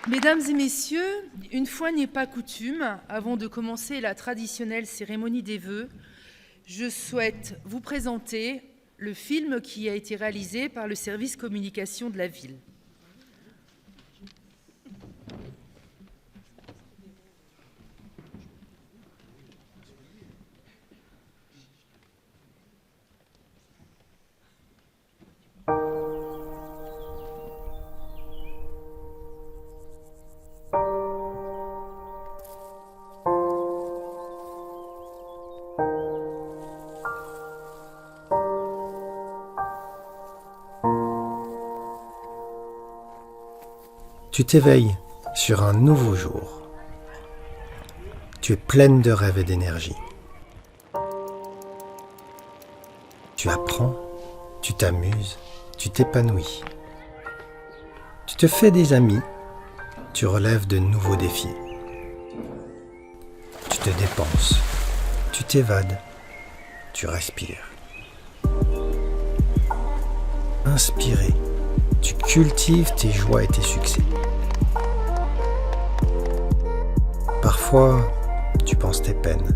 Mesdames et messieurs, une fois n'est pas coutume, avant de commencer la traditionnelle cérémonie des vœux, je souhaite vous présenter le film qui a été réalisé par le service communication de la ville. Tu t'éveilles sur un nouveau jour. Tu es pleine de rêves et d'énergie. Tu apprends, tu t'amuses, tu t'épanouis. Tu te fais des amis, tu relèves de nouveaux défis. Tu te dépenses, tu t'évades, tu respires. Inspiré, tu cultives tes joies et tes succès. Parfois, tu penses tes peines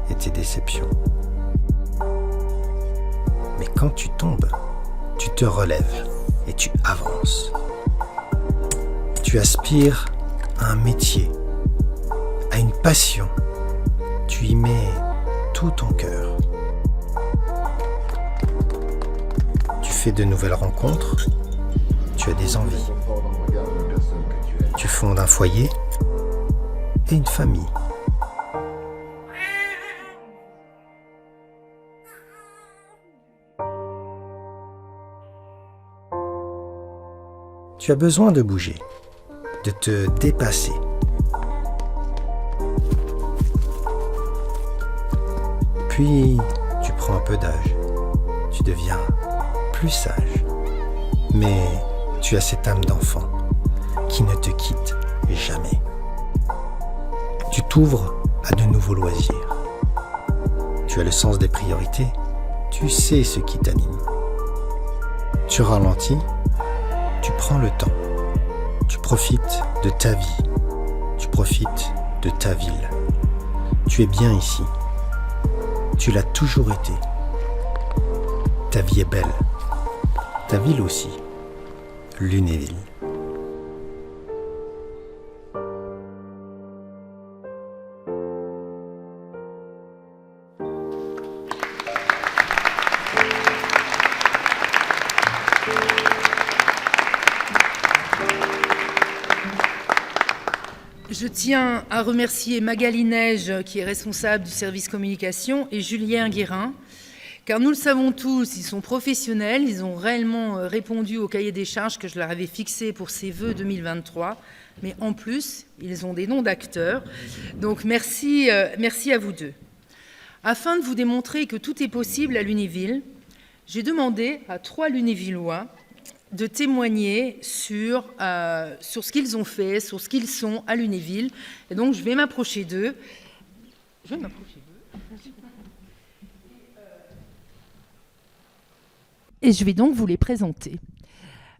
et tes déceptions. Mais quand tu tombes, tu te relèves et tu avances. Tu aspires à un métier, à une passion. Tu y mets tout ton cœur. Tu fais de nouvelles rencontres. Tu as des envies. Tu fondes un foyer et une famille. Tu as besoin de bouger, de te dépasser. Puis, tu prends un peu d'âge. Tu deviens plus sage. Mais tu as cette âme d'enfant qui ne te quitte jamais. Tu t'ouvres à de nouveaux loisirs. Tu as le sens des priorités. Tu sais ce qui t'anime. Tu ralentis. Tu prends le temps. Tu profites de ta vie. Tu profites de ta ville. Tu es bien ici. Tu l'as toujours été. Ta vie est belle. Ta ville aussi. Lunéville. Je tiens à remercier Magali Neige, qui est responsable du service communication, et Julien Guérin, car nous le savons tous, ils sont professionnels, ils ont réellement répondu au cahier des charges que je leur avais fixé pour ces vœux 2023, mais en plus, ils ont des noms d'acteurs. Donc merci à vous deux. Afin de vous démontrer que tout est possible à Lunéville, j'ai demandé à 3 Lunévillois de témoigner sur ce qu'ils ont fait, sur ce qu'ils sont à Lunéville. Et donc, je vais m'approcher d'eux. Et je vais donc vous les présenter.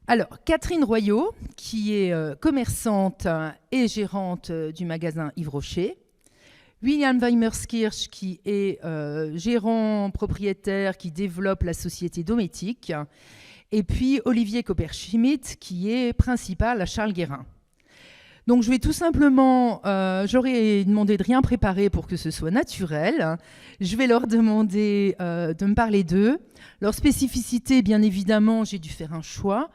Alors, Catherine Royot, qui est commerçante et gérante du magasin Yves Rocher. William Weimerskirch, qui est gérant propriétaire, qui développe la société Dométique. Et puis Olivier Copper-Schmidt, qui est principal à Charles Guérin. Donc je vais tout simplement, j'aurais demandé de rien préparer pour que ce soit naturel. Je vais leur demander de me parler d'eux. Leur spécificité, bien évidemment, j'ai dû faire un choix.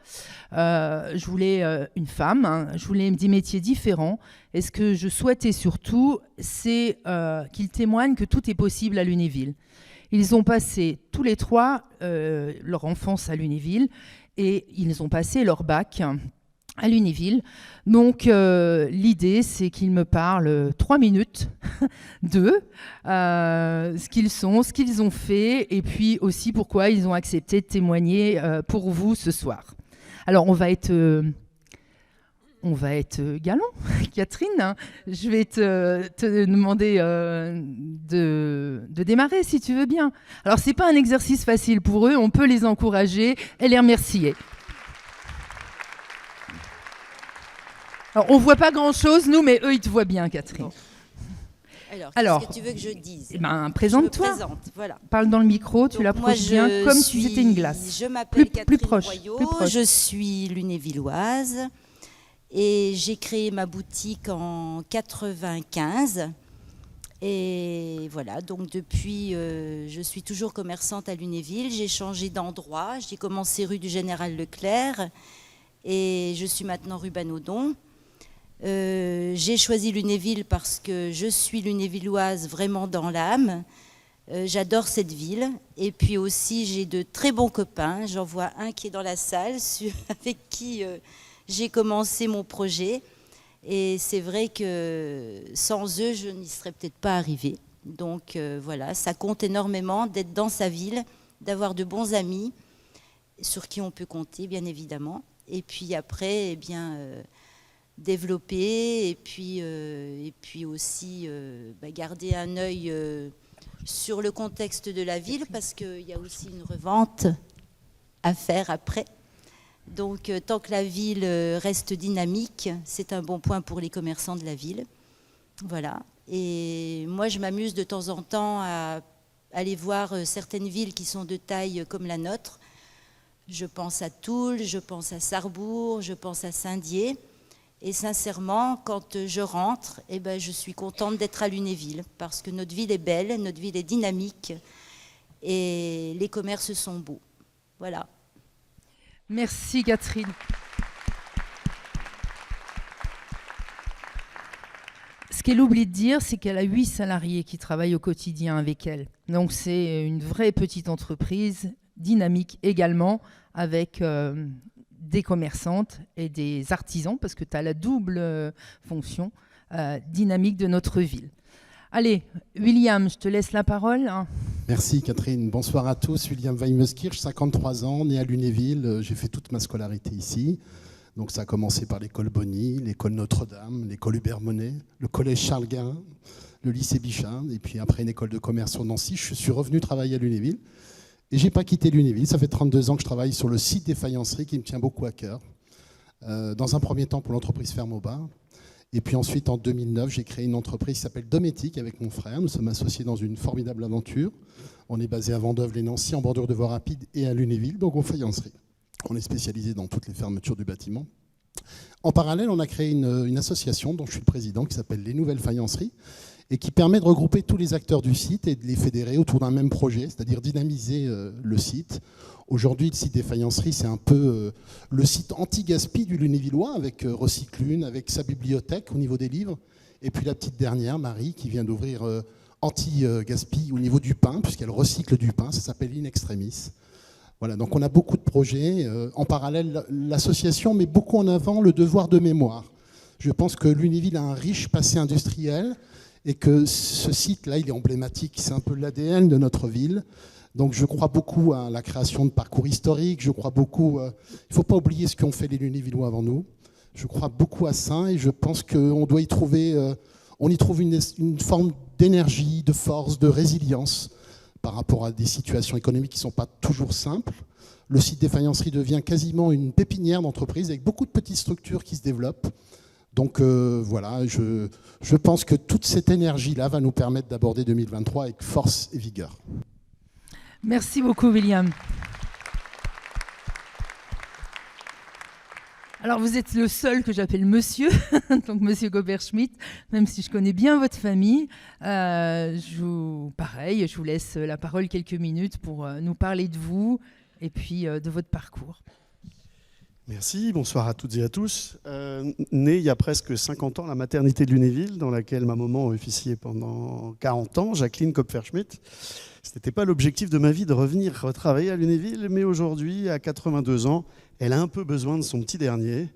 Je voulais une femme, hein, je voulais des métiers différents. Et ce que je souhaitais surtout, c'est qu'ils témoignent que tout est possible à Lunéville. Ils ont passé tous les 3 leur enfance à Lunéville et ils ont passé leur bac à Lunéville. Donc l'idée, c'est qu'ils me parlent 3 minutes d'eux, ce qu'ils sont, ce qu'ils ont fait et puis aussi pourquoi ils ont accepté de témoigner pour vous ce soir. Alors on va être galant. Catherine, je vais te demander de démarrer si tu veux bien. Alors, ce n'est pas un exercice facile pour eux, on peut les encourager et les remercier. Alors, on voit pas grand-chose, nous, mais eux, ils te voient bien, Catherine. Bon. Alors, qu'est-ce que tu veux que je dise? Présente-toi. Je me présente, voilà. Parle dans le micro, tu l'approches bien, comme si c'était une glace. Je m'appelle Catherine proche, Royaux, plus proche. je suis lunévilloise et j'ai créé ma boutique en 95. Et voilà, donc depuis, je suis toujours commerçante à Lunéville. J'ai changé d'endroit, j'ai commencé rue du Général Leclerc et je suis maintenant rue Banaudon. J'ai choisi Lunéville parce que je suis lunévilloise vraiment dans l'âme. J'adore cette ville. Et puis aussi, j'ai de très bons copains. J'en vois un qui est dans la salle, avec qui j'ai commencé mon projet. Et c'est vrai que sans eux, je n'y serais peut-être pas arrivée. Donc voilà, ça compte énormément d'être dans sa ville, d'avoir de bons amis sur qui on peut compter, bien évidemment. Et puis après, eh bien... développer et puis aussi garder un œil sur le contexte de la ville parce qu'il y a aussi une revente à faire après. Donc tant que la ville reste dynamique, c'est un bon point pour les commerçants de la ville. Voilà. Et moi, je m'amuse de temps en temps à aller voir certaines villes qui sont de taille comme la nôtre. Je pense à Toul, je pense à Sarrebourg, je pense à Saint-Dié. Et sincèrement, quand je rentre, je suis contente d'être à Lunéville parce que notre ville est belle, notre ville est dynamique et les commerces sont beaux. Voilà. Merci Catherine. Ce qu'elle oublie de dire, c'est qu'elle a 8 salariés qui travaillent au quotidien avec elle. Donc c'est une vraie petite entreprise, dynamique également, avec... des commerçantes et des artisans, parce que tu as la double fonction dynamique de notre ville. Allez, William, je te laisse la parole. Merci Catherine. Bonsoir à tous. William Weimeskirch, 53 ans, né à Lunéville. J'ai fait toute ma scolarité ici. Donc ça a commencé par l'école Bonny, l'école Notre-Dame, l'école Hubert-Monet, le collège Charles-Guérin, le lycée Bichat, et puis après une école de commerce sur Nancy. Je suis revenu travailler à Lunéville. Et je n'ai pas quitté Lunéville. Ça fait 32 ans que je travaille sur le site des faïenceries qui me tient beaucoup à cœur. Dans un premier temps pour l'entreprise Fermoba. Et puis ensuite, en 2009, j'ai créé une entreprise qui s'appelle Dométique avec mon frère. Nous sommes associés dans une formidable aventure. On est basé à Vendôme-les-Nancy, en bordure de voie rapide, et à Lunéville, donc en faïencerie. On est spécialisé dans toutes les fermetures du bâtiment. En parallèle, on a créé une association dont je suis le président qui s'appelle Les Nouvelles Faïenceries, et qui permet de regrouper tous les acteurs du site et de les fédérer autour d'un même projet, c'est-à-dire dynamiser le site. Aujourd'hui, le site des faïenceries, c'est un peu le site anti-gaspi du Lunévillois, avec Recyclune, avec sa bibliothèque au niveau des livres. Et puis la petite dernière, Marie, qui vient d'ouvrir anti-gaspi au niveau du pain, puisqu'elle recycle du pain, ça s'appelle In Extremis. Voilà, donc on a beaucoup de projets. En parallèle, l'association met beaucoup en avant le devoir de mémoire. Je pense que Lunéville a un riche passé industriel, et que ce site-là, il est emblématique, c'est un peu l'ADN de notre ville. Donc je crois beaucoup à la création de parcours historiques, je crois beaucoup... il ne faut pas oublier ce qu'ont fait les Lunévillois avant nous. Je crois beaucoup à ça et je pense qu'on doit y trouver... on y trouve une forme d'énergie, de force, de résilience par rapport à des situations économiques qui ne sont pas toujours simples. Le site des faïenceries devient quasiment une pépinière d'entreprise avec beaucoup de petites structures qui se développent. Donc voilà, je pense que toute cette énergie-là va nous permettre d'aborder 2023 avec force et vigueur. Merci beaucoup, William. Alors, vous êtes le seul que j'appelle monsieur, donc monsieur Goberschmidt, même si je connais bien votre famille. Je vous laisse la parole quelques minutes pour nous parler de vous et puis de votre parcours. Merci, bonsoir à toutes et à tous. Né il y a presque 50 ans à la maternité de Lunéville, dans laquelle ma maman a officié pendant 40 ans, Jacqueline Kopfer-Schmidt. Ce n'était pas l'objectif de ma vie de revenir retravailler à Lunéville, mais aujourd'hui, à 82 ans, elle a un peu besoin de son petit dernier.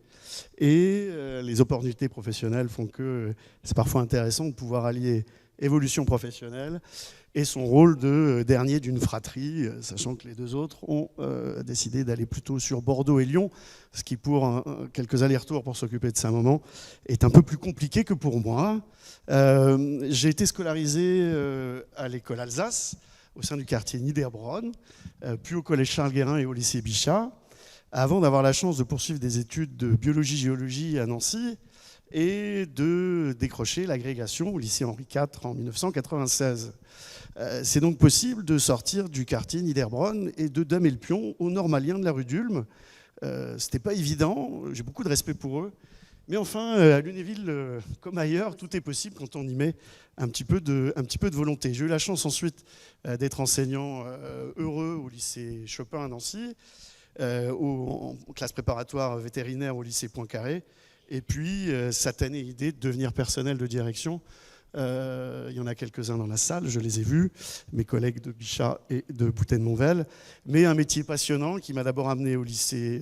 Et les opportunités professionnelles font que c'est parfois intéressant de pouvoir allier évolution professionnelle et son rôle de dernier d'une fratrie, sachant que les deux autres ont décidé d'aller plutôt sur Bordeaux et Lyon, ce qui pour quelques allers-retours pour s'occuper de sa maman est un peu plus compliqué que pour moi. J'ai été scolarisé à l'école Alsace, au sein du quartier Niederbronn, puis au collège Charles-Guérin et au lycée Bichat, avant d'avoir la chance de poursuivre des études de biologie-géologie à Nancy, et de décrocher l'agrégation au lycée Henri IV en 1996. C'est donc possible de sortir du quartier Niederbronn et de damer le pion aux normaliens de la rue d'Ulm. C'était pas évident, j'ai beaucoup de respect pour eux. Mais enfin, à Lunéville, comme ailleurs, tout est possible quand on y met un petit peu de volonté. J'ai eu la chance ensuite d'être enseignant heureux au lycée Chopin à Nancy, en classe préparatoire vétérinaire au lycée Poincaré, et puis satanée idée de devenir personnel de direction. Il y en a quelques-uns dans la salle, je les ai vus, mes collègues de Bichat et de Boutet-de-Monvel, mais un métier passionnant qui m'a d'abord amené au lycée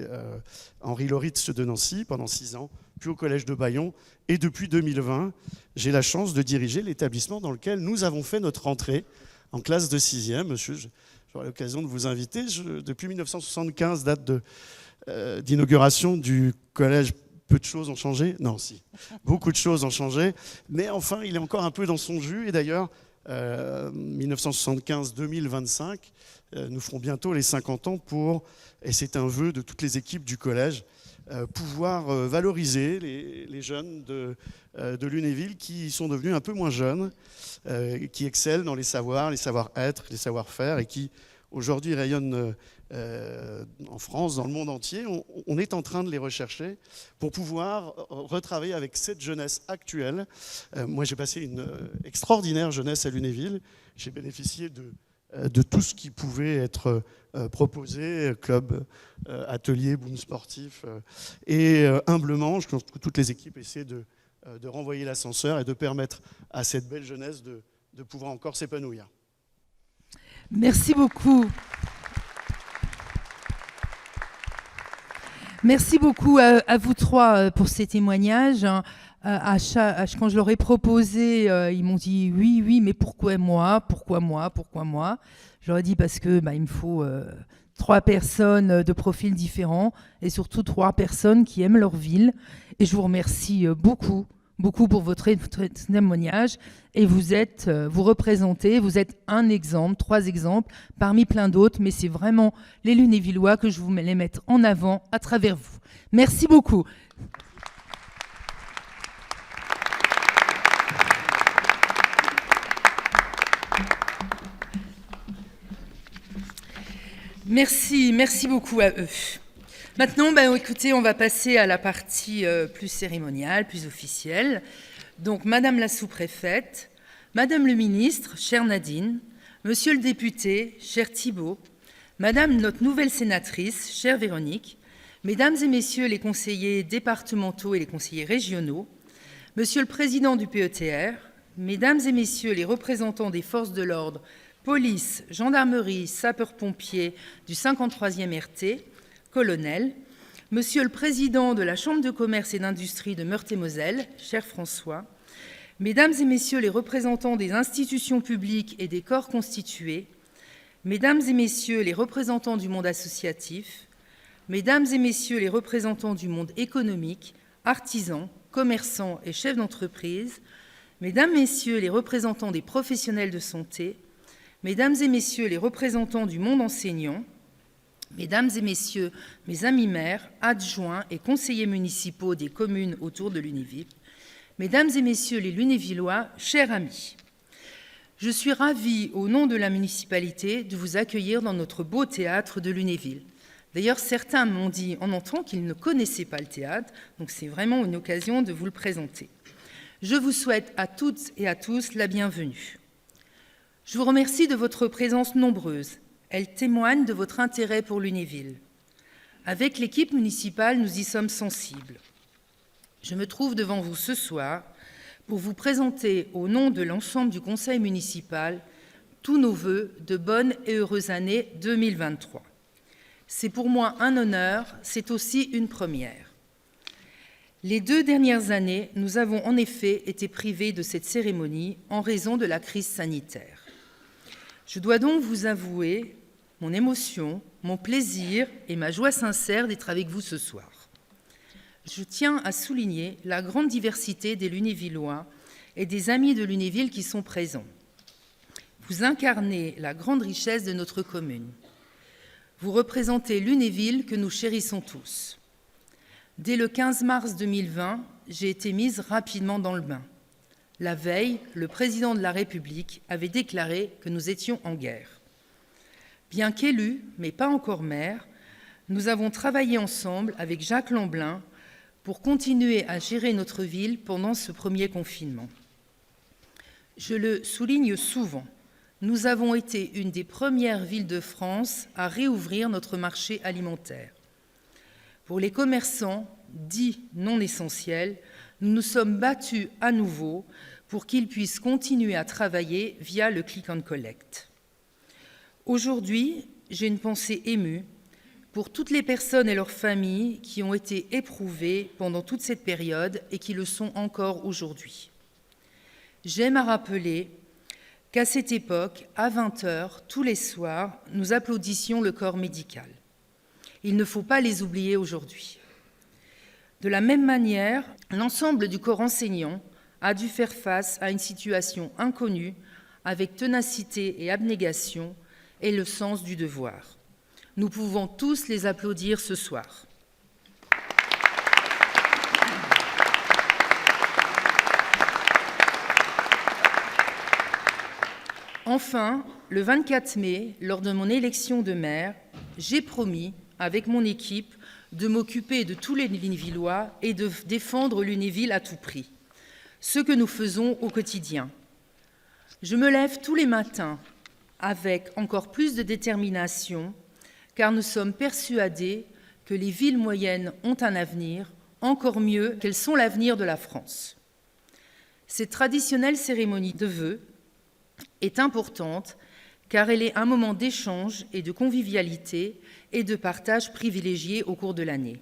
Henri Loritz de Nancy pendant 6 ans, puis au collège de Bayon, et depuis 2020, j'ai la chance de diriger l'établissement dans lequel nous avons fait notre entrée en classe de 6e. Monsieur, j'aurai l'occasion de vous inviter. Depuis 1975, date d'inauguration du collège. Peu de choses ont changé. Non, si. Beaucoup de choses ont changé. Mais enfin, il est encore un peu dans son jus. Et d'ailleurs, 1975-2025, nous ferons bientôt les 50 ans pour, et c'est un vœu de toutes les équipes du collège, pouvoir valoriser les jeunes de Lunéville qui sont devenus un peu moins jeunes, qui excellent dans les savoirs, les savoir-être, les savoir-faire et qui aujourd'hui rayonnent en France, dans le monde entier. On est en train de les rechercher pour pouvoir retravailler avec cette jeunesse actuelle. Moi, j'ai passé une extraordinaire jeunesse à Lunéville. J'ai bénéficié de tout ce qui pouvait être proposé, club, atelier, boom sportif. Et humblement, je pense que toutes les équipes essaient de renvoyer l'ascenseur et de permettre à cette belle jeunesse de pouvoir encore s'épanouir. Merci beaucoup. Merci beaucoup à vous trois pour ces témoignages. Quand je leur ai proposé, ils m'ont dit oui, mais pourquoi moi ? Je leur ai dit parce que il me faut 3 personnes de profils différents et surtout 3 personnes qui aiment leur ville. Et je vous remercie beaucoup pour votre témoignage. Et vous représentez, vous êtes un exemple, 3 exemples parmi plein d'autres, mais c'est vraiment les Lunévillois que je voulais mettre en avant à travers vous. Merci beaucoup. Merci beaucoup à eux. Maintenant, écoutez, on va passer à la partie plus cérémoniale, plus officielle. Donc, Madame la sous-préfète, Madame le ministre, chère Nadine, Monsieur le député, cher Thibault, Madame notre nouvelle sénatrice, chère Véronique, Mesdames et Messieurs les conseillers départementaux et les conseillers régionaux, Monsieur le président du PETR, Mesdames et Messieurs les représentants des forces de l'ordre, police, gendarmerie, sapeurs-pompiers du 53e RT, colonel, Monsieur le Président de la Chambre de commerce et d'industrie de Meurthe-et-Moselle, cher François, Mesdames et Messieurs les représentants des institutions publiques et des corps constitués, Mesdames et Messieurs les représentants du monde associatif, Mesdames et Messieurs les représentants du monde économique, artisans, commerçants et chefs d'entreprise, Mesdames, Messieurs les représentants des professionnels de santé, Mesdames et Messieurs les représentants du monde enseignant, Mesdames et Messieurs, mes amis maires, adjoints et conseillers municipaux des communes autour de Lunéville, Mesdames et Messieurs les Lunévillois, chers amis, je suis ravie, au nom de la municipalité, de vous accueillir dans notre beau théâtre de Lunéville. D'ailleurs, certains m'ont dit en entrant qu'ils ne connaissaient pas le théâtre, donc c'est vraiment une occasion de vous le présenter. Je vous souhaite à toutes et à tous la bienvenue. Je vous remercie de votre présence nombreuse. Elle témoigne de votre intérêt pour Lunéville. Avec l'équipe municipale, nous y sommes sensibles. Je me trouve devant vous ce soir pour vous présenter, au nom de l'ensemble du conseil municipal, tous nos vœux de bonne et heureuse année 2023. C'est pour moi un honneur, c'est aussi une première. Les 2 dernières années, nous avons en effet été privés de cette cérémonie en raison de la crise sanitaire. Je dois donc vous avouer mon émotion, mon plaisir et ma joie sincère d'être avec vous ce soir. Je tiens à souligner la grande diversité des Lunévillois et des amis de Lunéville qui sont présents. Vous incarnez la grande richesse de notre commune. Vous représentez Lunéville que nous chérissons tous. Dès le 15 mars 2020, j'ai été mise rapidement dans le bain. La veille, le président de la République avait déclaré que nous étions en guerre. Bien qu'élu, mais pas encore maire, nous avons travaillé ensemble avec Jacques Lamblin pour continuer à gérer notre ville pendant ce premier confinement. Je le souligne souvent, nous avons été une des premières villes de France à réouvrir notre marché alimentaire. Pour les commerçants dits non essentiels, nous nous sommes battus à nouveau pour qu'ils puissent continuer à travailler via le click and collect. Aujourd'hui, j'ai une pensée émue pour toutes les personnes et leurs familles qui ont été éprouvées pendant toute cette période et qui le sont encore aujourd'hui. J'aime à rappeler qu'à cette époque, à 20h, tous les soirs, nous applaudissions le corps médical. Il ne faut pas les oublier aujourd'hui. De la même manière, l'ensemble du corps enseignant a dû faire face à une situation inconnue avec ténacité et abnégation et le sens du devoir. Nous pouvons tous les applaudir ce soir. Enfin, le 24 mai, lors de mon élection de maire, j'ai promis, avec mon équipe, de m'occuper de tous les Lunévillois et de défendre Lunéville à tout prix, ce que nous faisons au quotidien. Je me lève tous les matins avec encore plus de détermination, car nous sommes persuadés que les villes moyennes ont un avenir, encore mieux qu'elles sont l'avenir de la France. Cette traditionnelle cérémonie de vœux est importante car elle est un moment d'échange et de convivialité et de partage privilégié au cours de l'année.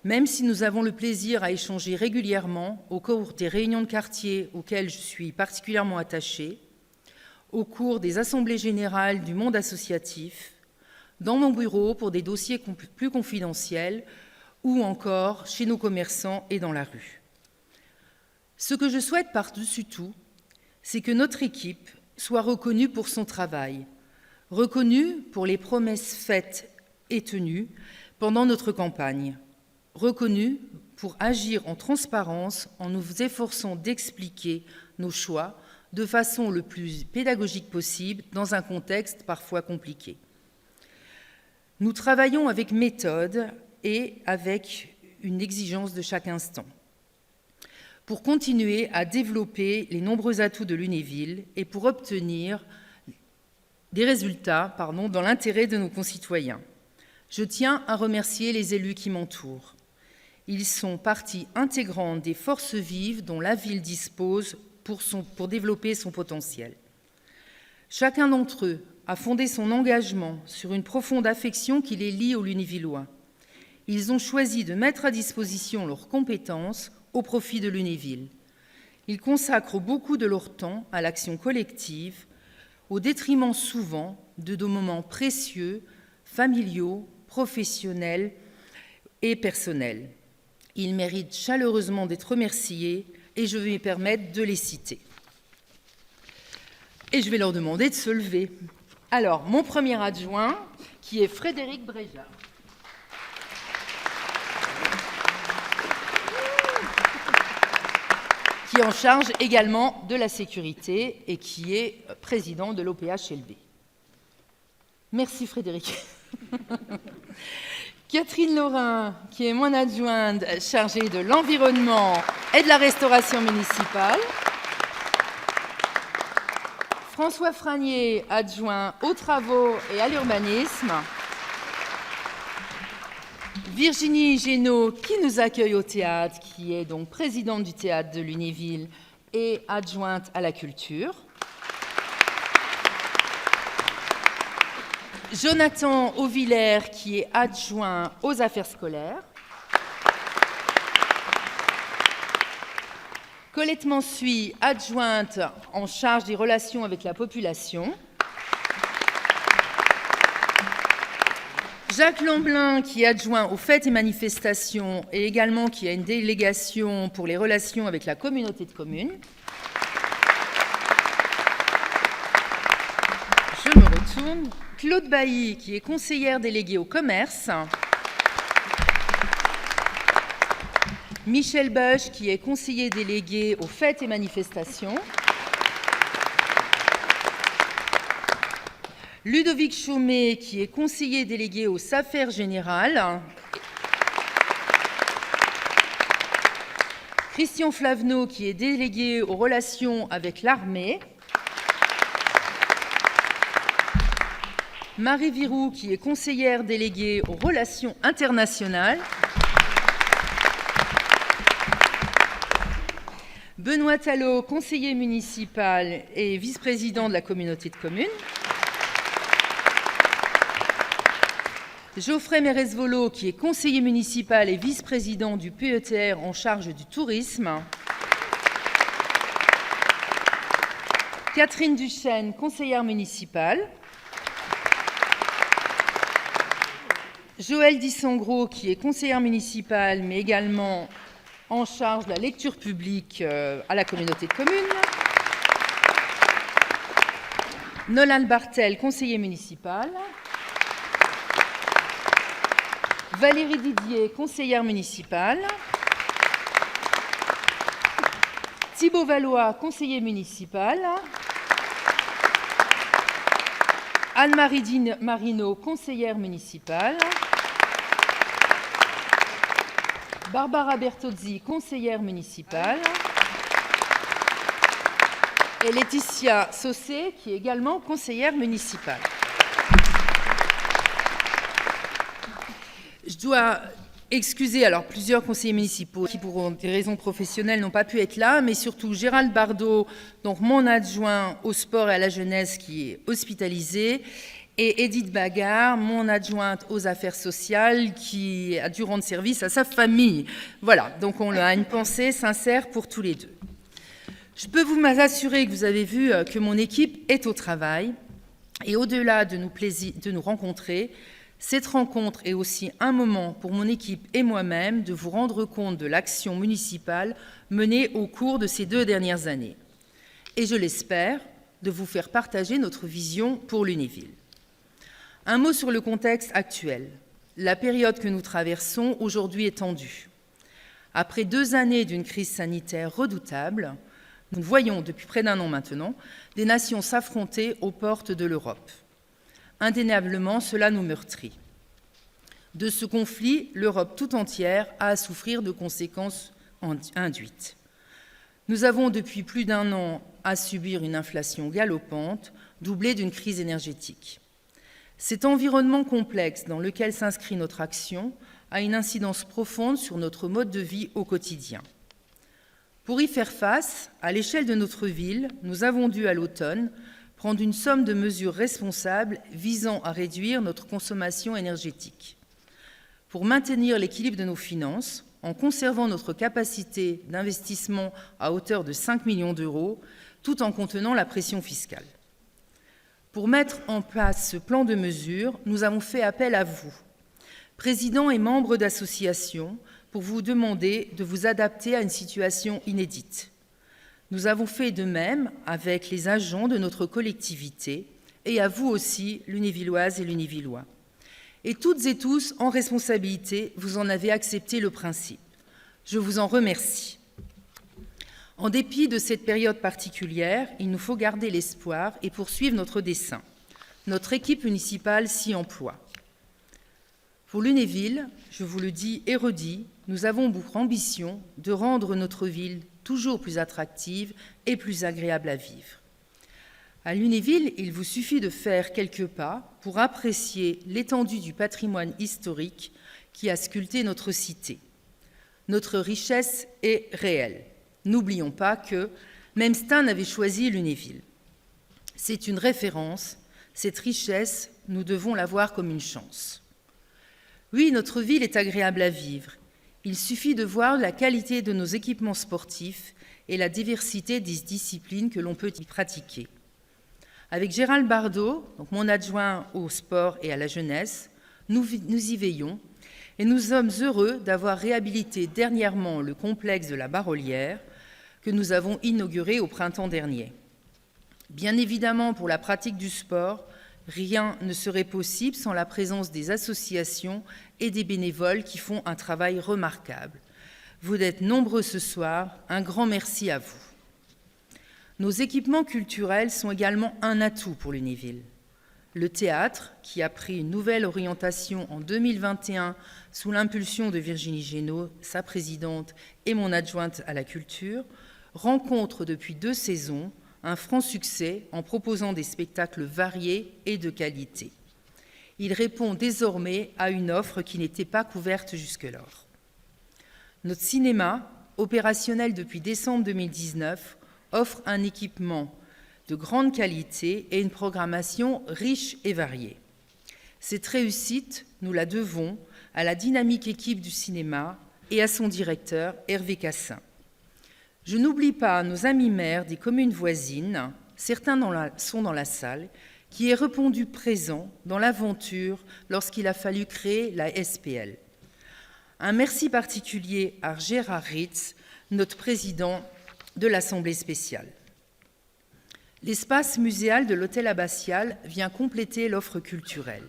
Même si nous avons le plaisir à échanger régulièrement au cours des réunions de quartier auxquelles je suis particulièrement attachée, au cours des assemblées générales du monde associatif, dans mon bureau pour des dossiers plus confidentiels ou encore chez nos commerçants et dans la rue. Ce que je souhaite par-dessus tout, c'est que notre équipe soit reconnue pour son travail, reconnue pour les promesses faites et tenues pendant notre campagne, reconnue pour agir en transparence en nous efforçant d'expliquer nos choix de façon le plus pédagogique possible dans un contexte parfois compliqué. Nous travaillons avec méthode et avec une exigence de chaque instant pour continuer à développer les nombreux atouts de Lunéville et pour obtenir des résultats dans l'intérêt de nos concitoyens. Je tiens à remercier les élus qui m'entourent. Ils sont partie intégrante des forces vives dont la ville dispose pour développer son potentiel. Chacun d'entre eux a fondé son engagement sur une profonde affection qui les lie aux Lunévillois. Ils ont choisi de mettre à disposition leurs compétences au profit de Lunéville. Ils consacrent beaucoup de leur temps à l'action collective, au détriment souvent de nos moments précieux, familiaux, professionnels et personnels. Ils méritent chaleureusement d'être remerciés et je vais me permettre de les citer. Et je vais leur demander de se lever. Alors, mon premier adjoint, qui est Frédéric Bréja. Qui est en charge également de la sécurité et qui est président de l'OPH-LB. Merci Frédéric. Catherine Laurin, qui est mon adjointe chargée de l'environnement et de la restauration municipale. François Franier, adjoint aux travaux et à l'urbanisme. Virginie Génaud, qui nous accueille au théâtre, qui est donc présidente du théâtre de Lunéville et adjointe à la culture. Jonathan Auvillers, qui est adjoint aux affaires scolaires. Colette Mansuy, adjointe en charge des relations avec la population. Jacques Lamblin, qui est adjoint aux fêtes et manifestations et également qui a une délégation pour les relations avec la communauté de communes. Je me retourne. Claude Bailly, qui est conseillère déléguée au commerce. Michel Bush, qui est conseiller délégué aux fêtes et manifestations. Ludovic Chaumet, qui est conseiller délégué aux affaires générales. Christian Flavenot, qui est délégué aux relations avec l'armée. Marie Virou, qui est conseillère déléguée aux relations internationales. Benoît Talot, conseiller municipal et vice-président de la communauté de communes. Geoffrey Mérez-Volo, qui est conseiller municipal et vice-président du PETR en charge du tourisme. Catherine Duchesne, conseillère municipale. Joëlle Dissengros, qui est conseillère municipale, mais également en charge de la lecture publique à la communauté de communes. Nolan Bartel, conseiller municipal. Valérie Didier, conseillère municipale. Thibaut Valois, conseiller municipal. Anne-Marie Marino, conseillère municipale. Barbara Bertozzi, conseillère municipale. Et Laetitia Saucé, qui est également conseillère municipale. Je dois excuser alors plusieurs conseillers municipaux qui, pour des raisons professionnelles, n'ont pas pu être là, mais surtout Gérald Bardot, donc mon adjoint au sport et à la jeunesse, qui est hospitalisé, et Edith Bagard, mon adjointe aux affaires sociales, qui a dû rendre service à sa famille. Voilà, donc on a une pensée sincère pour tous les deux. Je peux vous assurer que vous avez vu que mon équipe est au travail, et au-delà de nous rencontrer, cette rencontre est aussi un moment pour mon équipe et moi-même de vous rendre compte de l'action municipale menée au cours de ces 2 dernières années. Et je l'espère, de vous faire partager notre vision pour Lunéville. Un mot sur le contexte actuel. La période que nous traversons aujourd'hui est tendue. Après 2 années d'une crise sanitaire redoutable, nous voyons depuis près d'1 an maintenant des nations s'affronter aux portes de l'Europe. Indéniablement, cela nous meurtrit. De ce conflit, l'Europe tout entière a à souffrir de conséquences induites. Nous avons depuis plus d'1 an à subir une inflation galopante, doublée d'une crise énergétique. Cet environnement complexe dans lequel s'inscrit notre action a une incidence profonde sur notre mode de vie au quotidien. Pour y faire face, à l'échelle de notre ville, nous avons dû à l'automne prendre une somme de mesures responsables visant à réduire notre consommation énergétique. Pour maintenir l'équilibre de nos finances, en conservant notre capacité d'investissement à hauteur de 5 millions d'euros, tout en contenant la pression fiscale. Pour mettre en place ce plan de mesures, nous avons fait appel à vous, présidents et membres d'associations, pour vous demander de vous adapter à une situation inédite. Nous avons fait de même avec les agents de notre collectivité et à vous aussi, Lunévilloises et Lunévillois. Et toutes et tous, en responsabilité, vous en avez accepté le principe. Je vous en remercie. En dépit de cette période particulière, il nous faut garder l'espoir et poursuivre notre dessein. Notre équipe municipale s'y emploie. Pour Lunéville, je vous le dis et redis, nous avons pour ambition de rendre notre ville toujours plus attractive et plus agréable à vivre. À Lunéville, il vous suffit de faire quelques pas pour apprécier l'étendue du patrimoine historique qui a sculpté notre cité. Notre richesse est réelle. N'oublions pas que même Stein avait choisi Lunéville. C'est une référence. Cette richesse, nous devons la voir comme une chance. Oui, notre ville est agréable à vivre. Il suffit de voir la qualité de nos équipements sportifs et la diversité des disciplines que l'on peut y pratiquer. Avec Gérald Bardot, donc mon adjoint au sport et à la jeunesse, nous y veillons et nous sommes heureux d'avoir réhabilité dernièrement le complexe de la Barolière que nous avons inauguré au printemps dernier. Bien évidemment, pour la pratique du sport, rien ne serait possible sans la présence des associations et des bénévoles qui font un travail remarquable. Vous êtes nombreux ce soir, un grand merci à vous. Nos équipements culturels sont également un atout pour Lunéville. Le théâtre, qui a pris une nouvelle orientation en 2021 sous l'impulsion de Virginie Génaud, sa présidente et mon adjointe à la culture, rencontre depuis 2 saisons un franc succès en proposant des spectacles variés et de qualité. Il répond désormais à une offre qui n'était pas couverte jusque-lors. Notre cinéma, opérationnel depuis décembre 2019, offre un équipement de grande qualité et une programmation riche et variée. Cette réussite, nous la devons à la dynamique équipe du cinéma et à son directeur, Hervé Cassin. Je n'oublie pas nos amis maires des communes voisines, certains sont dans la salle, qui aient répondu présent dans l'aventure lorsqu'il a fallu créer la SPL. Un merci particulier à Gérard Ritz, notre président de l'Assemblée spéciale. L'espace muséal de l'Hôtel Abbatial vient compléter l'offre culturelle.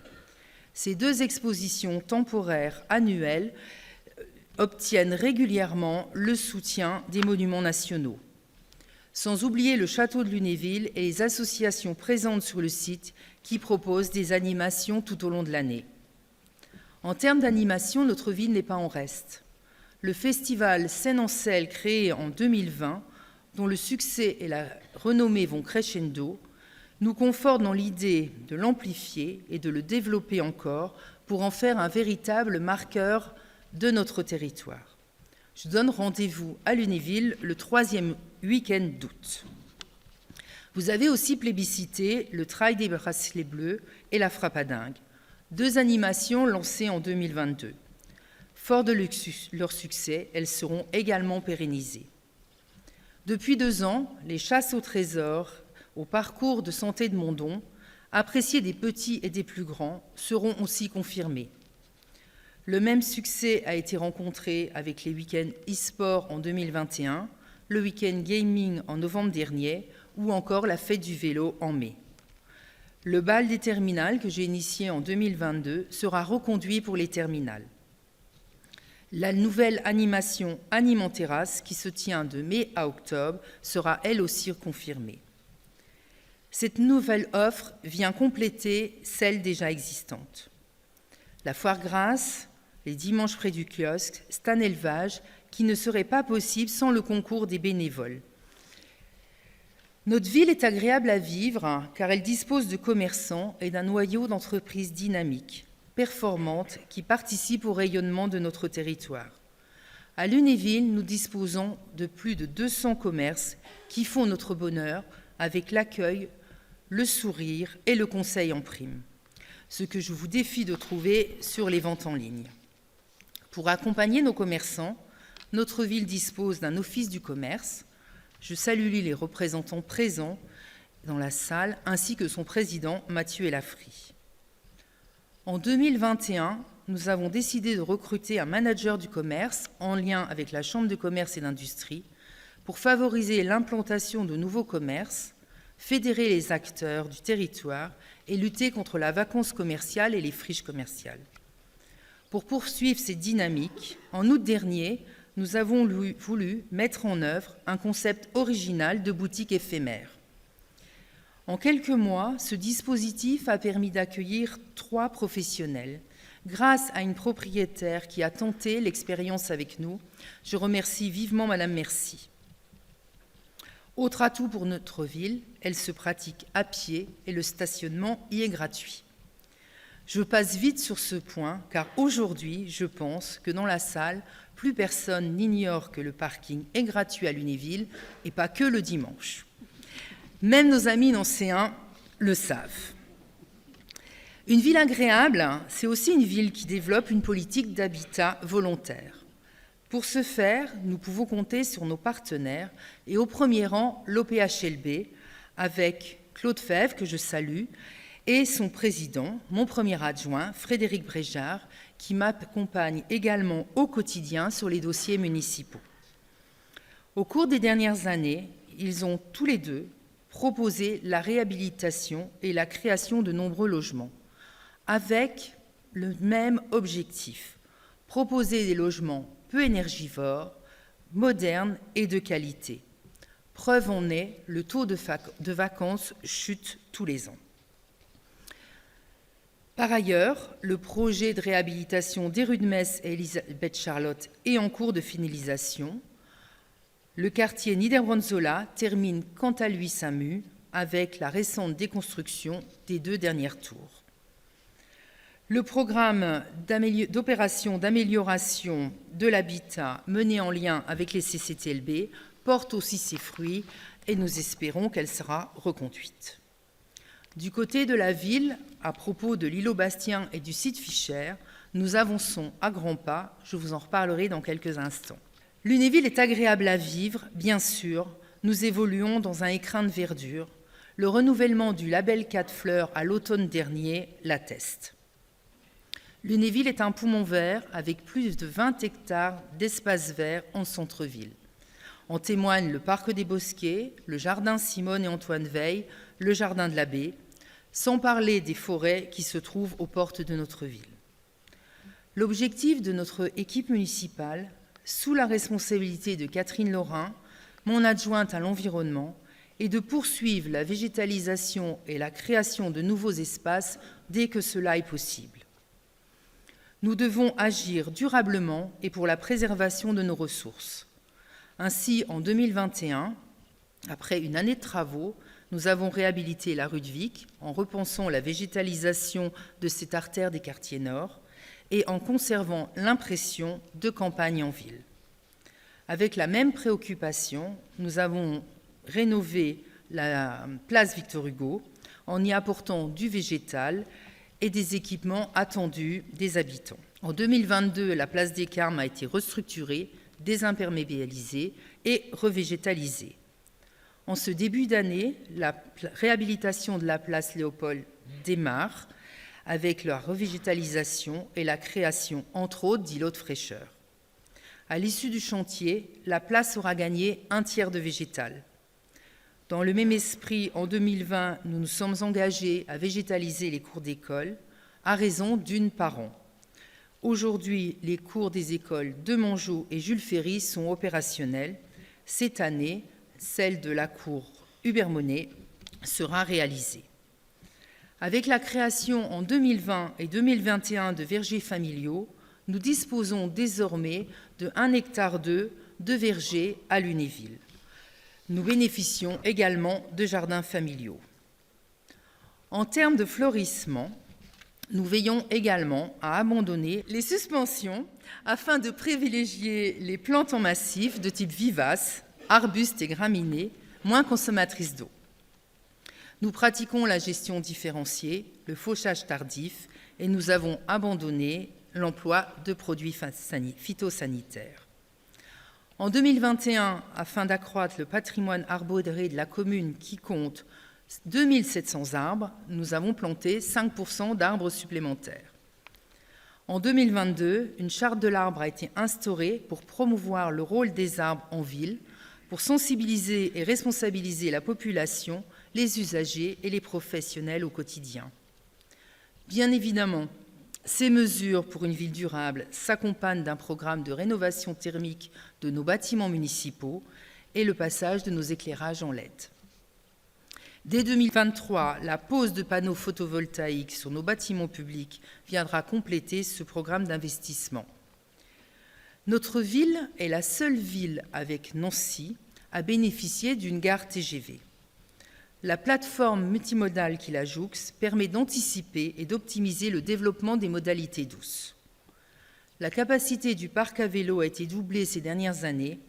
Ces 2 expositions temporaires annuelles obtiennent régulièrement le soutien des monuments nationaux. Sans oublier le château de Lunéville et les associations présentes sur le site qui proposent des animations tout au long de l'année. En termes d'animation, notre ville n'est pas en reste. Le festival Scène en Selle, créé en 2020, dont le succès et la renommée vont crescendo, nous conforte dans l'idée de l'amplifier et de le développer encore pour en faire un véritable marqueur de notre territoire. Je donne rendez-vous à Lunéville le 3e week-end d'août. Vous avez aussi plébiscité le Trail des bracelets bleus et la frappe à dingue, 2 animations lancées en 2022. Fort de leur succès, elles seront également pérennisées. Depuis 2 ans, les chasses au trésor, au parcours de santé de Mondon, appréciés des petits et des plus grands, seront aussi confirmées. Le même succès a été rencontré avec les week-ends e-sport en 2021, le week-end gaming en novembre dernier ou encore la fête du vélo en mai. Le bal des terminales que j'ai initié en 2022 sera reconduit pour les terminales. La nouvelle animation Anime en terrasse, qui se tient de mai à octobre, sera elle aussi confirmée. Cette nouvelle offre vient compléter celle déjà existante. La foire grasse, les dimanches près du kiosque, c'est un élevage qui ne serait pas possible sans le concours des bénévoles. Notre ville est agréable à vivre car elle dispose de commerçants et d'un noyau d'entreprises dynamiques, performantes, qui participent au rayonnement de notre territoire. À Lunéville, nous disposons de plus de 200 commerces qui font notre bonheur avec l'accueil, le sourire et le conseil en prime, ce que je vous défie de trouver sur les ventes en ligne. Pour accompagner nos commerçants, notre ville dispose d'un office du commerce. Je salue les représentants présents dans la salle, ainsi que son président, Mathieu Elafri. En 2021, nous avons décidé de recruter un manager du commerce en lien avec la Chambre de commerce et d'industrie pour favoriser l'implantation de nouveaux commerces, fédérer les acteurs du territoire et lutter contre la vacance commerciale et les friches commerciales. Pour poursuivre ces dynamiques, en août dernier, nous avons voulu mettre en œuvre un concept original de boutique éphémère. En quelques mois, ce dispositif a permis d'accueillir 3 professionnels. Grâce à une propriétaire qui a tenté l'expérience avec nous, je remercie vivement Madame Merci. Autre atout pour notre ville, elle se pratique à pied et le stationnement y est gratuit. Je passe vite sur ce point car aujourd'hui, je pense que dans la salle, plus personne n'ignore que le parking est gratuit à Lunéville et pas que le dimanche. Même nos amis nancéens le savent. Une ville agréable, c'est aussi une ville qui développe une politique d'habitat volontaire. Pour ce faire, nous pouvons compter sur nos partenaires et au premier rang l'OPHLB avec Claude Fèvre, que je salue, et son président, mon premier adjoint, Frédéric Bréjard, qui m'accompagne également au quotidien sur les dossiers municipaux. Au cours des dernières années, ils ont tous les deux proposé la réhabilitation et la création de nombreux logements, avec le même objectif, proposer des logements peu énergivores, moderne et de qualité. Preuve en est, le taux de vacances chute tous les ans. Par ailleurs, le projet de réhabilitation des rues de Metz et Elisabeth-Charlotte est en cours de finalisation. Le quartier Niederbronn-Zola termine quant à lui sa mue avec la récente déconstruction des 2 dernières tours. Le programme d'opération d'amélioration de l'habitat mené en lien avec les CCTLB porte aussi ses fruits et nous espérons qu'elle sera reconduite. Du côté de la ville, à propos de l'îlot Bastien et du site Fischer, nous avançons à grands pas, je vous en reparlerai dans quelques instants. Lunéville est agréable à vivre, bien sûr, nous évoluons dans un écrin de verdure. Le renouvellement du label 4 fleurs à l'automne dernier l'atteste. Lunéville est un poumon vert avec plus de 20 hectares d'espace vert en centre-ville. En témoignent le parc des Bosquets, le jardin Simone et Antoine Veil, le jardin de l'Abbé, sans parler des forêts qui se trouvent aux portes de notre ville. L'objectif de notre équipe municipale, sous la responsabilité de Catherine Laurin, mon adjointe à l'environnement, est de poursuivre la végétalisation et la création de nouveaux espaces dès que cela est possible. Nous devons agir durablement et pour la préservation de nos ressources. Ainsi, en 2021, après une année de travaux, nous avons réhabilité la rue de Vic en repensant la végétalisation de cette artère des quartiers nord et en conservant l'impression de campagne en ville. Avec la même préoccupation, nous avons rénové la place Victor Hugo en y apportant du végétal et des équipements attendus des habitants. En 2022, la place des Carmes a été restructurée, désimperméabilisée et revégétalisée. En ce début d'année, la réhabilitation de la place Léopold démarre avec la revégétalisation et la création, entre autres, d'îlots de fraîcheur. À l'issue du chantier, la place aura gagné un tiers de végétal. Dans le même esprit, en 2020, nous nous sommes engagés à végétaliser les cours d'école à raison d'une par an. Aujourd'hui, les cours des écoles de Mongeau et Jules Ferry sont opérationnels. Cette année, celle de la cour Hubert-Monet sera réalisée. Avec la création en 2020 et 2021 de vergers familiaux, nous disposons désormais de 1,2 hectare de vergers à Lunéville. Nous bénéficions également de jardins familiaux. En termes de florissement, nous veillons également à abandonner les suspensions afin de privilégier les plantes en massif de type vivace, arbustes et graminées, moins consommatrices d'eau. Nous pratiquons la gestion différenciée, le fauchage tardif, et nous avons abandonné l'emploi de produits phytosanitaires. En 2021, afin d'accroître le patrimoine arboré de la commune qui compte 2700 arbres, nous avons planté 5% d'arbres supplémentaires. En 2022, une charte de l'arbre a été instaurée pour promouvoir le rôle des arbres en ville, pour sensibiliser et responsabiliser la population, les usagers et les professionnels au quotidien. Bien évidemment, ces mesures pour une ville durable s'accompagnent d'un programme de rénovation thermique de nos bâtiments municipaux et le passage de nos éclairages en LED. Dès 2023, la pose de panneaux photovoltaïques sur nos bâtiments publics viendra compléter ce programme d'investissement. Notre ville est la seule ville avec Nancy à bénéficier d'une gare TGV. La plateforme multimodale qui la jouxte permet d'anticiper et d'optimiser le développement des modalités douces. La capacité du parc à vélo a été doublée ces dernières années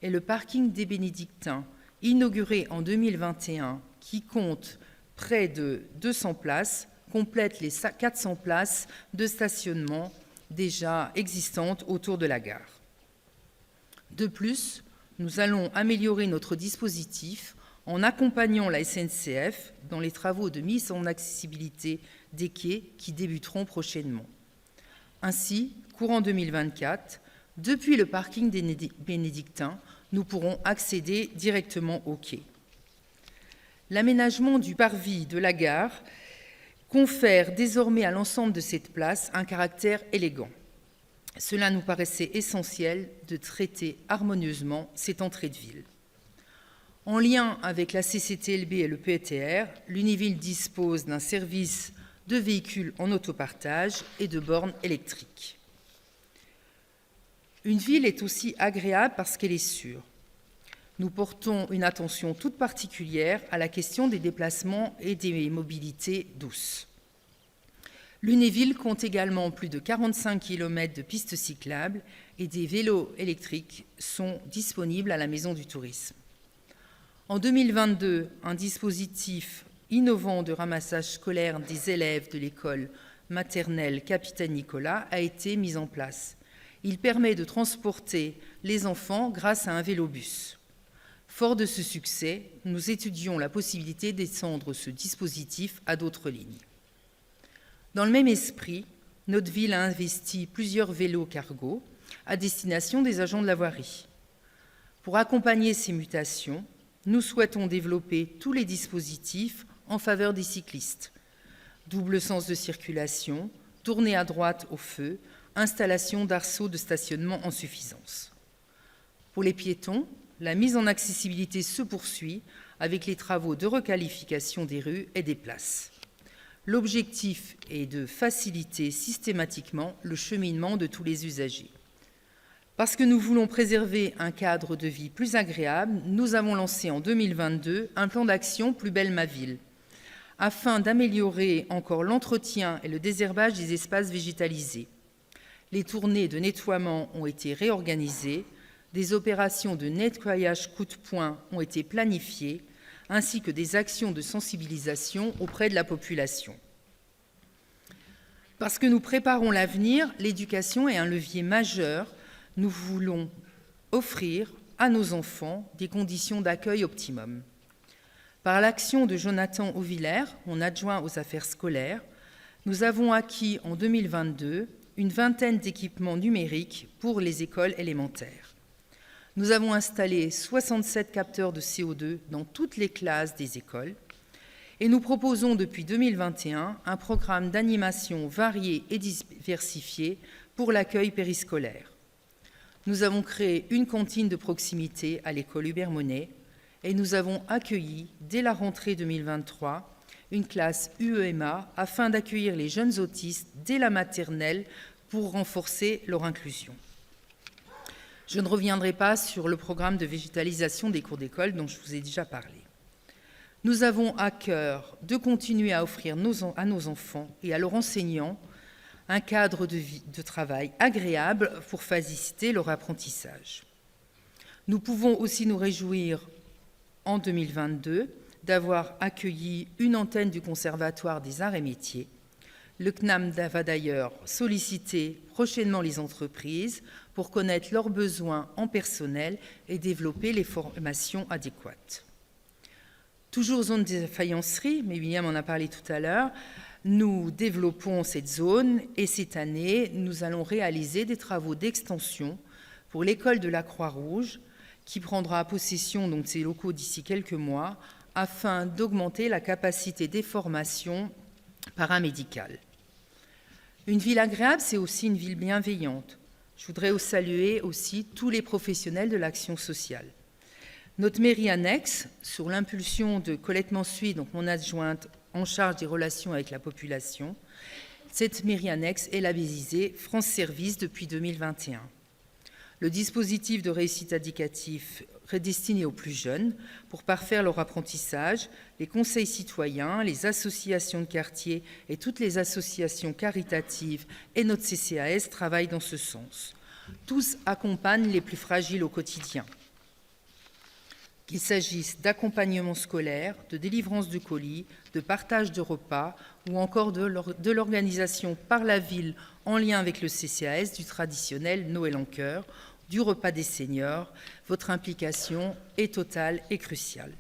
et le parking des Bénédictins, inauguré en 2021, qui compte près de 200 places, complète les 400 places de stationnement déjà existantes autour de la gare. De plus, nous allons améliorer notre dispositif en accompagnant la SNCF dans les travaux de mise en accessibilité des quais qui débuteront prochainement. Ainsi, courant 2024, depuis le parking des Bénédictins, nous pourrons accéder directement aux quais. L'aménagement du parvis de la gare confère désormais à l'ensemble de cette place un caractère élégant. Cela nous paraissait essentiel de traiter harmonieusement cette entrée de ville. En lien avec la CCTLB et le PETR, l'Univille dispose d'un service de véhicules en autopartage et de bornes électriques. Une ville est aussi agréable parce qu'elle est sûre. Nous portons une attention toute particulière à la question des déplacements et des mobilités douces. Lunéville compte également plus de 45 km de pistes cyclables et des vélos électriques sont disponibles à la Maison du Tourisme. En 2022, un dispositif innovant de ramassage scolaire des élèves de l'école maternelle Capitaine Nicolas a été mis en place. Il permet de transporter les enfants grâce à un vélobus. Fort de ce succès, nous étudions la possibilité d'étendre ce dispositif à d'autres lignes. Dans le même esprit, notre ville a investi plusieurs vélos cargo à destination des agents de la voirie. Pour accompagner ces mutations, nous souhaitons développer tous les dispositifs en faveur des cyclistes. Double sens de circulation, tournée à droite au feu, installation d'arceaux de stationnement en suffisance. Pour les piétons, la mise en accessibilité se poursuit avec les travaux de requalification des rues et des places. L'objectif est de faciliter systématiquement le cheminement de tous les usagers. Parce que nous voulons préserver un cadre de vie plus agréable, nous avons lancé en 2022 un plan d'action Plus belle ma ville, afin d'améliorer encore l'entretien et le désherbage des espaces végétalisés. Les tournées de nettoiement ont été réorganisées, des opérations de nettoyage coup de poing ont été planifiées, ainsi que des actions de sensibilisation auprès de la population. Parce que nous préparons l'avenir, l'éducation est un levier majeur. Nous voulons offrir à nos enfants des conditions d'accueil optimum. Par l'action de Jonathan Auvillers, mon adjoint aux affaires scolaires, nous avons acquis en 2022 une vingtaine d'équipements numériques pour les écoles élémentaires. Nous avons installé 67 capteurs de CO2 dans toutes les classes des écoles et nous proposons depuis 2021 un programme d'animation varié et diversifié pour l'accueil périscolaire. Nous avons créé une cantine de proximité à l'école Hubert Monet et nous avons accueilli, dès la rentrée 2023, une classe UEMA afin d'accueillir les jeunes autistes dès la maternelle pour renforcer leur inclusion. Je ne reviendrai pas sur le programme de végétalisation des cours d'école dont je vous ai déjà parlé. Nous avons à cœur de continuer à offrir à nos enfants et à leurs enseignants un cadre de travail agréable pour faciliter leur apprentissage. Nous pouvons aussi nous réjouir en 2022 d'avoir accueilli une antenne du Conservatoire des Arts et Métiers. Le CNAM va d'ailleurs solliciter prochainement les entreprises pour connaître leurs besoins en personnel et développer les formations adéquates. Toujours zone de faïencerie, mais William en a parlé tout à l'heure, nous développons cette zone et cette année, nous allons réaliser des travaux d'extension pour l'école de la Croix-Rouge qui prendra possession de ses locaux d'ici quelques mois afin d'augmenter la capacité des formations paramédicales. Une ville agréable, c'est aussi une ville bienveillante. Je voudrais saluer aussi tous les professionnels de l'action sociale. Notre mairie annexe, sur l'impulsion de Colette Mansuy, donc mon adjointe en charge des relations avec la population, cette mairie annexe est labellisée France Service depuis 2021. Le dispositif de réussite éducatif destiné aux plus jeunes pour parfaire leur apprentissage, les conseils citoyens, les associations de quartier et toutes les associations caritatives et notre CCAS travaillent dans ce sens. Tous accompagnent les plus fragiles au quotidien. Qu'il s'agisse d'accompagnement scolaire, de délivrance de colis, de partage de repas ou encore de l'organisation par la ville en lien avec le CCAS du traditionnel Noël en cœur, du repas des seniors, votre implication est totale et cruciale.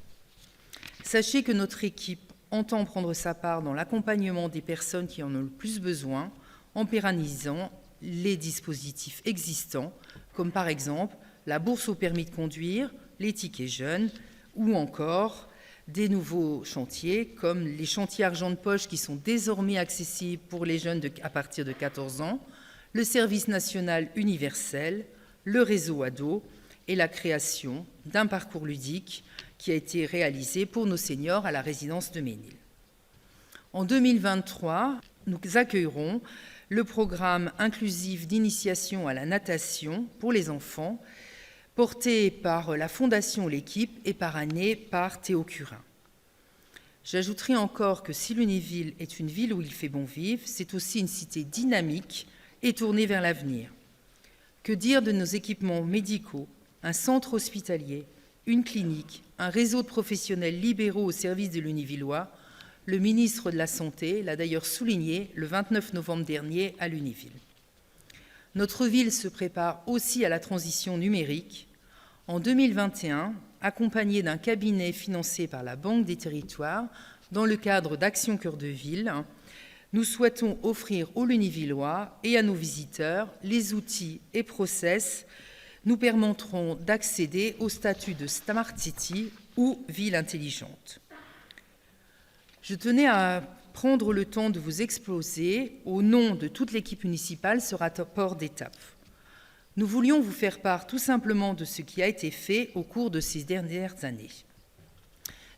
Sachez que notre équipe entend prendre sa part dans l'accompagnement des personnes qui en ont le plus besoin en pérennisant les dispositifs existants, comme par exemple la bourse au permis de conduire, les tickets jeunes ou encore des nouveaux chantiers comme les chantiers argent de poche qui sont désormais accessibles pour les jeunes à partir de 14 ans, le service national universel, le réseau ado et la création d'un parcours ludique qui a été réalisé pour nos seniors à la résidence de Ménil. En 2023, nous accueillerons le programme inclusif d'initiation à la natation pour les enfants, porté par la Fondation L'Équipe et parrainé par Théo Curin. J'ajouterai encore que si Lunéville est une ville où il fait bon vivre, c'est aussi une cité dynamique et tournée vers l'avenir. Que dire de nos équipements médicaux, un centre hospitalier, une clinique, un réseau de professionnels libéraux au service de Lunévillois? Le ministre de la Santé l'a d'ailleurs souligné le 29 novembre dernier à Lunéville. Notre ville se prépare aussi à la transition numérique. En 2021, accompagnée d'un cabinet financé par la Banque des Territoires dans le cadre d'Action Cœur de Ville, nous souhaitons offrir aux Lunévillois et à nos visiteurs les outils et process nous permettront d'accéder au statut de Smart City ou ville intelligente. Je tenais à prendre le temps de vous exposer, au nom de toute l'équipe municipale, ce rapport d'étape. Nous voulions vous faire part tout simplement de ce qui a été fait au cours de ces dernières années.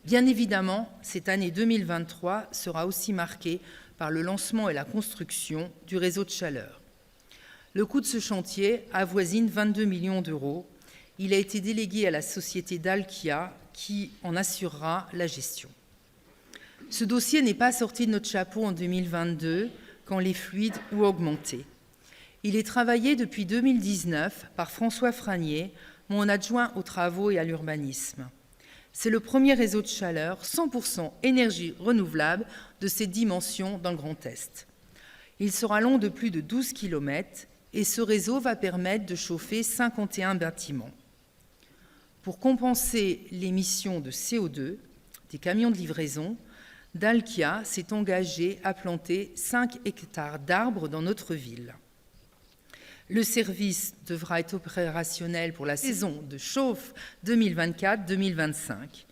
Bien évidemment, cette année 2023 sera aussi marquée par le lancement et la construction du réseau de chaleur. Le coût de ce chantier avoisine 22 millions d'euros. Il a été délégué à la société Dalkia qui en assurera la gestion. Ce dossier n'est pas sorti de notre chapeau en 2022 quand les fluides ont augmenté. Il est travaillé depuis 2019 par François Franier, mon adjoint aux travaux et à l'urbanisme. C'est le premier réseau de chaleur 100% énergie renouvelable de ces dimensions dans le Grand Est. Il sera long de plus de 12 km et ce réseau va permettre de chauffer 51 bâtiments. Pour compenser l'émission de CO2 des camions de livraison, Dalkia s'est engagé à planter 5 hectares d'arbres dans notre ville. Le service devra être opérationnel pour la saison de chauffe 2024-2025.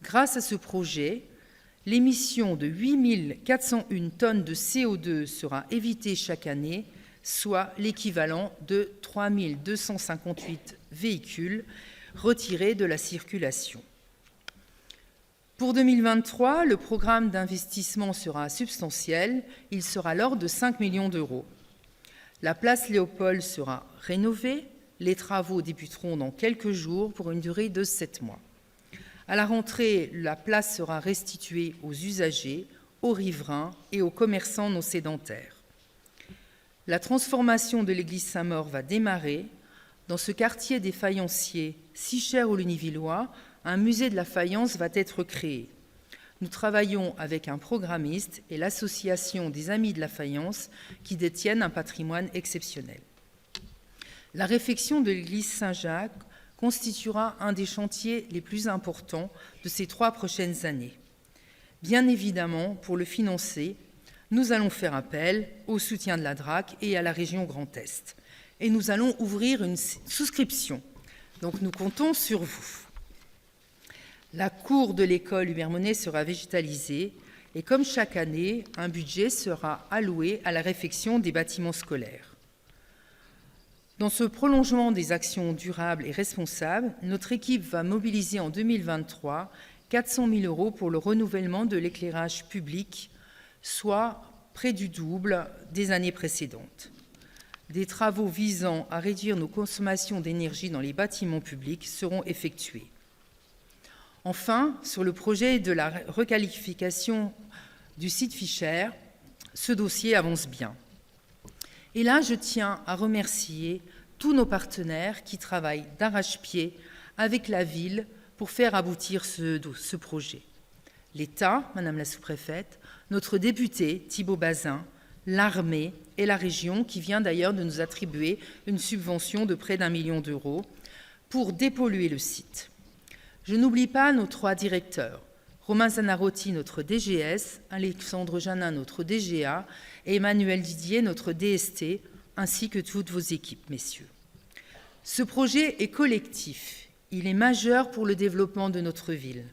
Grâce à ce projet, l'émission de 8 401 tonnes de CO2 sera évitée chaque année, soit l'équivalent de 3 258 véhicules retirés de la circulation. Pour 2023, le programme d'investissement sera substantiel, il sera à l'ordre de 5 millions d'euros. La place Léopold sera rénovée, les travaux débuteront dans quelques jours pour une durée de 7 mois. À la rentrée, la place sera restituée aux usagers, aux riverains et aux commerçants non sédentaires. La transformation de l'église Saint-Maur va démarrer. Dans ce quartier des faïenciers, si cher aux Lunévillois, un musée de la faïence va être créé. Nous travaillons avec un programmiste et l'association des Amis de la Faïence qui détiennent un patrimoine exceptionnel. La réfection de l'église Saint-Jacques constituera un des chantiers les plus importants de ces 3 prochaines années. Bien évidemment, pour le financer, nous allons faire appel au soutien de la DRAC et à la région Grand Est. Et nous allons ouvrir une souscription. Donc nous comptons sur vous. La cour de l'école Hubert Monet sera végétalisée et comme chaque année, un budget sera alloué à la réfection des bâtiments scolaires. Dans ce prolongement des actions durables et responsables, notre équipe va mobiliser en 2023 400 000 € pour le renouvellement de l'éclairage public, soit près du double des années précédentes. Des travaux visant à réduire nos consommations d'énergie dans les bâtiments publics seront effectués. Enfin, sur le projet de la requalification du site Fischer, ce dossier avance bien. Et là, je tiens à remercier tous nos partenaires qui travaillent d'arrache-pied avec la ville pour faire aboutir ce projet. L'État, Madame la sous-préfète, notre député Thibault Bazin, l'armée et la région qui vient d'ailleurs de nous attribuer une subvention de près d'1 million d'euros pour dépolluer le site. Je n'oublie pas nos 3 directeurs, Romain Zanarotti, notre DGS, Alexandre Janin, notre DGA, et Emmanuel Didier, notre DST, ainsi que toutes vos équipes, messieurs. Ce projet est collectif, il est majeur pour le développement de notre ville.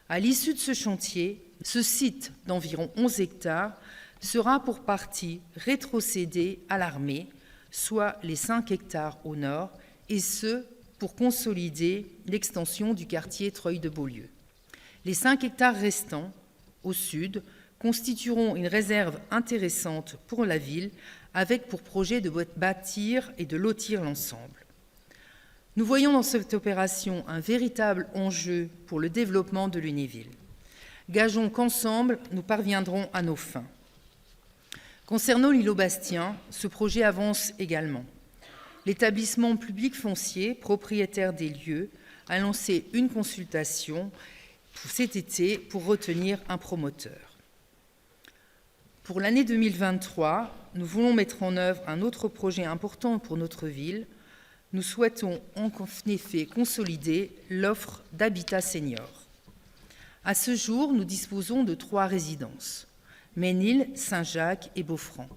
À l'issue de ce chantier, ce site d'environ 11 hectares sera pour partie rétrocédé à l'armée soit les 5 hectares au nord, et ce, pour consolider l'extension du quartier Treuil de Beaulieu. Les 5 hectares restants, au sud, constitueront une réserve intéressante pour la ville, avec pour projet de bâtir et de lotir l'ensemble. Nous voyons dans cette opération un véritable enjeu pour le développement de Lunéville. Gageons qu'ensemble, nous parviendrons à nos fins. Concernant l'îlot Bastien, ce projet avance également. L'établissement public foncier, propriétaire des lieux, a lancé une consultation cet été pour retenir un promoteur. Pour l'année 2023, nous voulons mettre en œuvre un autre projet important pour notre ville. Nous souhaitons en effet consolider l'offre d'habitat senior. À ce jour, nous disposons de 3 résidences, Ménil, Saint-Jacques et Beaufranc.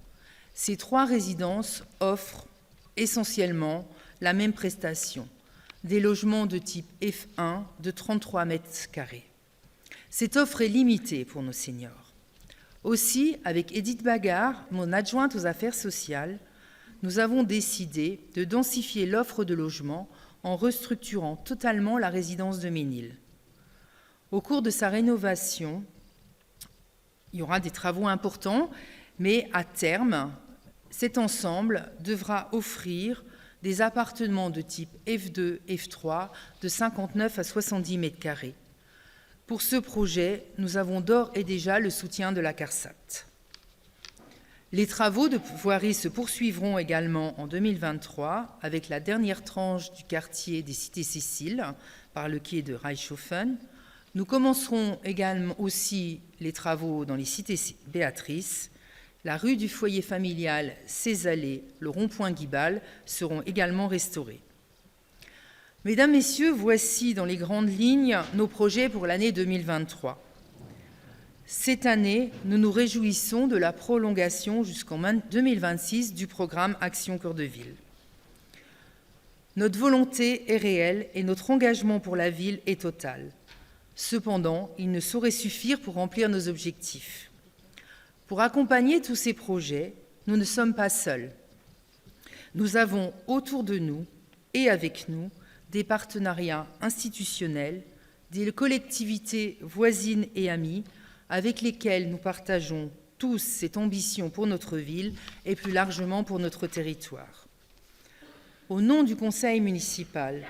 Ces 3 résidences offrent essentiellement la même prestation, des logements de type F1 de 33 mètres carrés. Cette offre est limitée pour nos seniors. Aussi, avec Edith Bagard, mon adjointe aux affaires sociales, nous avons décidé de densifier l'offre de logement en restructurant totalement la résidence de Ménil. Au cours de sa rénovation, il y aura des travaux importants, mais à terme, cet ensemble devra offrir des appartements de type F2, F3 de 59 à 70 mètres carrés. Pour ce projet, nous avons d'ores et déjà le soutien de la CARSAT. Les travaux de voirie se poursuivront également en 2023 avec la dernière tranche du quartier des Cités Cécile par le quai de Reichshofen. Nous commencerons également aussi les travaux dans les Cités Béatrice. La rue du foyer familial, ses allées, le rond-point Guibal seront également restaurés. Mesdames, Messieurs, voici dans les grandes lignes nos projets pour l'année 2023. Cette année, nous nous réjouissons de la prolongation jusqu'en 2026 du programme Action Cœur de Ville. Notre volonté est réelle et notre engagement pour la ville est total. Cependant, il ne saurait suffire pour remplir nos objectifs. Pour accompagner tous ces projets, nous ne sommes pas seuls. Nous avons autour de nous et avec nous des partenariats institutionnels, des collectivités voisines et amies avec lesquelles nous partageons tous cette ambition pour notre ville et plus largement pour notre territoire. Au nom du Conseil municipal,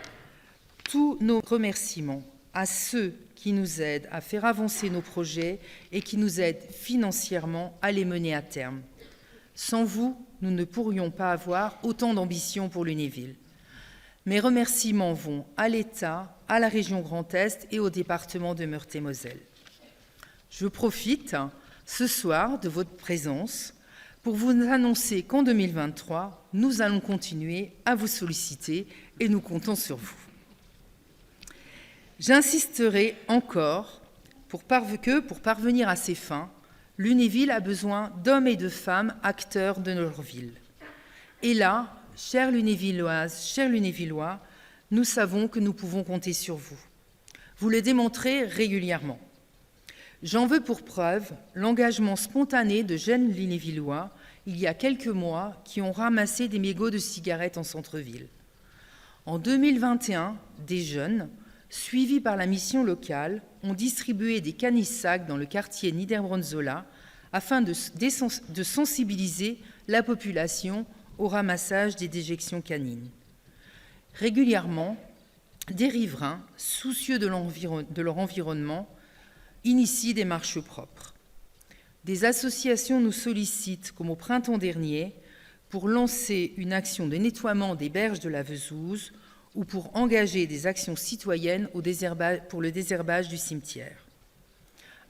tous nos remerciements à ceux qui nous aident à faire avancer nos projets et qui nous aident financièrement à les mener à terme. Sans vous, nous ne pourrions pas avoir autant d'ambition pour Lunéville. Mes remerciements vont à l'État, à la région Grand Est et au département de Meurthe-et-Moselle. Je profite ce soir de votre présence pour vous annoncer qu'en 2023, nous allons continuer à vous solliciter et nous comptons sur vous. J'insisterai encore pour parvenir à ces fins, Lunéville a besoin d'hommes et de femmes acteurs de leur ville. Et là, chères Lunévilloises, chers Lunévillois, nous savons que nous pouvons compter sur vous. Vous le démontrez régulièrement. J'en veux pour preuve l'engagement spontané de jeunes Lunévillois, il y a quelques mois, qui ont ramassé des mégots de cigarettes en centre-ville. En 2021, des jeunes, suivis par la mission locale, ont distribué des canissacs dans le quartier Niederbronzola afin de sensibiliser la population au ramassage des déjections canines. Régulièrement, des riverains, soucieux de leur environnement, initient des marches propres. Des associations nous sollicitent, comme au printemps dernier, pour lancer une action de nettoiement des berges de la Vesouse ou pour engager des actions citoyennes pour le désherbage du cimetière.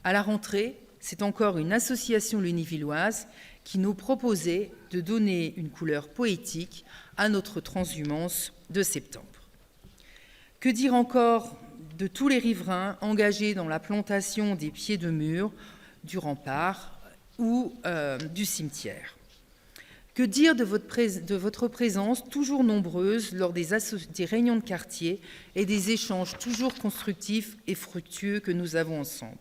À la rentrée, c'est encore une association lunévilloise qui nous proposait de donner une couleur poétique à notre transhumance de septembre. Que dire encore de tous les riverains engagés dans la plantation des pieds de mur, du rempart ou du cimetière? Que dire de votre présence toujours nombreuse lors des réunions de quartier et des échanges toujours constructifs et fructueux que nous avons ensemble?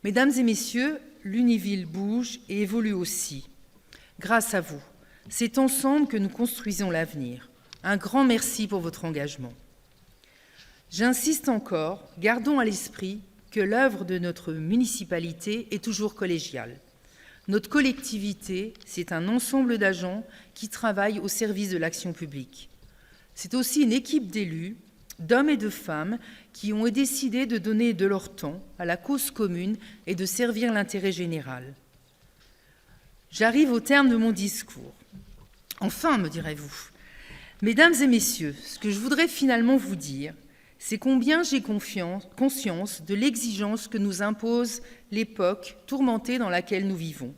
Mesdames et messieurs, Lunéville bouge et évolue aussi. Grâce à vous, C'est ensemble que nous construisons l'avenir. Un grand merci pour votre engagement. J'insiste encore, gardons à l'esprit que l'œuvre de notre municipalité est toujours collégiale. Notre collectivité, c'est un ensemble d'agents qui travaillent au service de l'action publique. C'est aussi une équipe d'élus, d'hommes et de femmes qui ont décidé de donner de leur temps à la cause commune et de servir l'intérêt général. J'arrive au terme de mon discours. Enfin, me direz-vous. Mesdames et messieurs, ce que je voudrais finalement vous dire, c'est combien j'ai conscience de l'exigence que nous impose l'époque tourmentée dans laquelle nous vivons.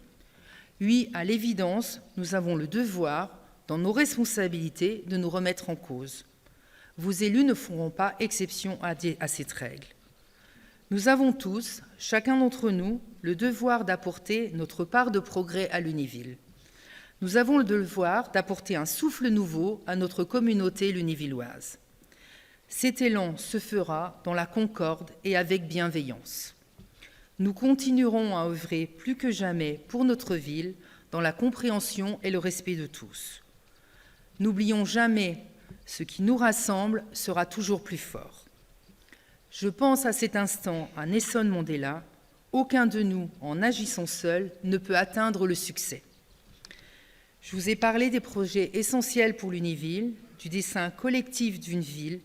Oui, à l'évidence, nous avons le devoir, dans nos responsabilités, de nous remettre en cause. Vos élus ne feront pas exception à cette règle. Nous avons tous, chacun d'entre nous, le devoir d'apporter notre part de progrès à Lunéville. Nous avons le devoir d'apporter un souffle nouveau à notre communauté lunévilloise. Cet élan se fera dans la concorde et avec bienveillance. Nous continuerons à œuvrer plus que jamais pour notre ville, dans la compréhension et le respect de tous. N'oublions jamais, ce qui nous rassemble sera toujours plus fort. Je pense à cet instant à Nelson Mandela. Aucun de nous, en agissant seul, ne peut atteindre le succès. Je vous ai parlé des projets essentiels pour Lunéville, du dessein collectif d'une ville,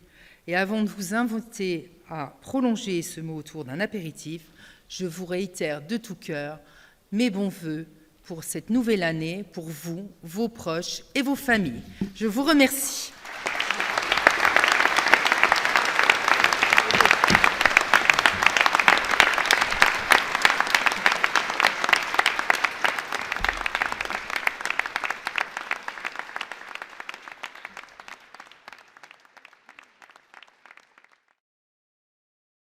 et avant de vous inviter à prolonger ce mot autour d'un apéritif, je vous réitère de tout cœur mes bons vœux pour cette nouvelle année, pour vous, vos proches et vos familles. Je vous remercie.